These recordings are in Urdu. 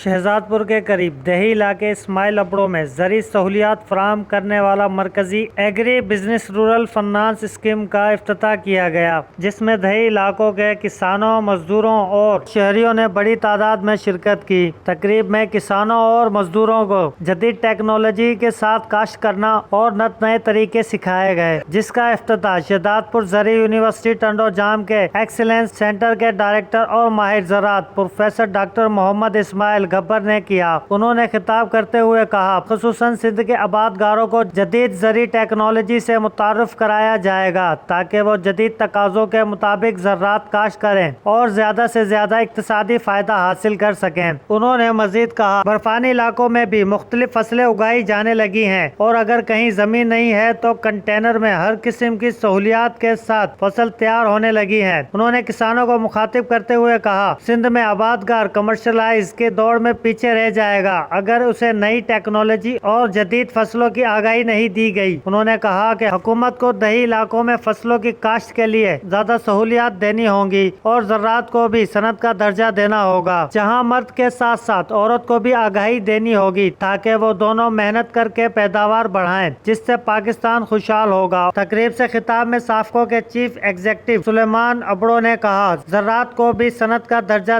شہزاد پور کے قریب دیہی علاقے اسماعیل ابڑو میں زرعی سہولیات فراہم کرنے والا مرکزی agri business rural finance scheme کا افتتاح کیا گیا، جس میں دیہی علاقوں کے کسانوں، مزدوروں اور شہریوں نے بڑی تعداد میں شرکت کی۔ تقریب میں کسانوں اور مزدوروں کو جدید ٹیکنالوجی کے ساتھ کاشت کرنا اور نئے طریقے سکھائے گئے، جس کا افتتاح شہزاد پور زرعی یونیورسٹی ٹنڈو جام کے ایکسیلنس سینٹر کے ڈائریکٹر اور ماہر زراعت پروفیسر ڈاکٹر محمد اسماعیل گبر نے کیا۔ انہوں نے خطاب کرتے ہوئے کہا، خصوصاً سندھ کے آبادکاروں کو جدید زرعی ٹیکنالوجی سے متعارف کرایا جائے گا تاکہ وہ جدید تقاضوں کے مطابق زراعت کاشت کریں اور زیادہ سے زیادہ اقتصادی فائدہ حاصل کر سکیں۔ انہوں نے مزید کہا، برفانی علاقوں میں بھی مختلف فصلیں اگائی جانے لگی ہیں اور اگر کہیں زمین نہیں ہے تو کنٹینر میں ہر قسم کی سہولیات کے ساتھ فصل تیار ہونے لگی ہے۔ انہوں نے کسانوں کو مخاطب کرتے ہوئے کہا، سندھ میں آبادکار کمرشلائز کے دور میں پیچھے رہ جائے گا اگر اسے نئی ٹیکنالوجی اور جدید فصلوں کی آگاہی نہیں دی گئی۔ انہوں نے کہا کہ حکومت کو دیہی علاقوں میں فصلوں کی کاشت کے لیے زیادہ سہولیات دینی ہوں گی اور زراعت کو بھی صنعت کا درجہ دینا ہوگا، جہاں مرد کے ساتھ ساتھ عورت کو بھی آگاہی دینی ہوگی تاکہ وہ دونوں محنت کر کے پیداوار بڑھائیں، جس سے پاکستان خوشحال ہوگا۔ تقریب سے خطاب میں صافکو کے چیف ایگزیکٹو سلیمان ابڑو نے کہا، زراعت کو بھی صنعت کا درجہ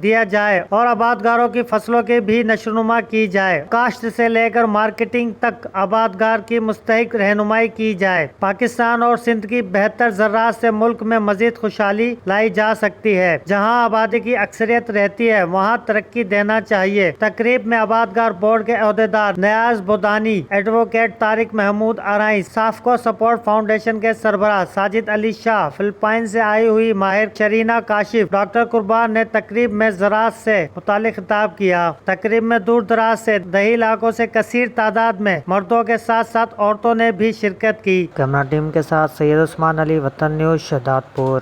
دیا جائے اور آبادکاروں کی فصلوں کی بھی نشوونما کی جائے، کاشت سے لے کر مارکیٹنگ تک آبادکار کی مستحق رہنمائی کی جائے۔ پاکستان اور سندھ کی بہتر زراعت سے ملک میں مزید خوشحالی لائی جا سکتی ہے۔ جہاں آبادی کی اکثریت رہتی ہے وہاں ترقی دینا چاہیے۔ تقریب میں آبادکار بورڈ کے عہدیدار نیاز بودانی، ایڈوکیٹ طارق محمود آرائی، صافکو سپورٹ فاؤنڈیشن کے سربراہ ساجد علی شاہ، فلپائن سے آئی ہوئی ماہر شرینا کاشف، ڈاکٹر قربان نے تقریب میں زراعت سے متعلق خطاب کیا۔ تقریب میں دور دراز سے دیہی علاقوں سے کثیر تعداد میں مردوں کے ساتھ ساتھ عورتوں نے بھی شرکت کی۔ کیمرہ ٹیم کے ساتھ سید عثمان علی، وطن نیوز، شہزاد پور۔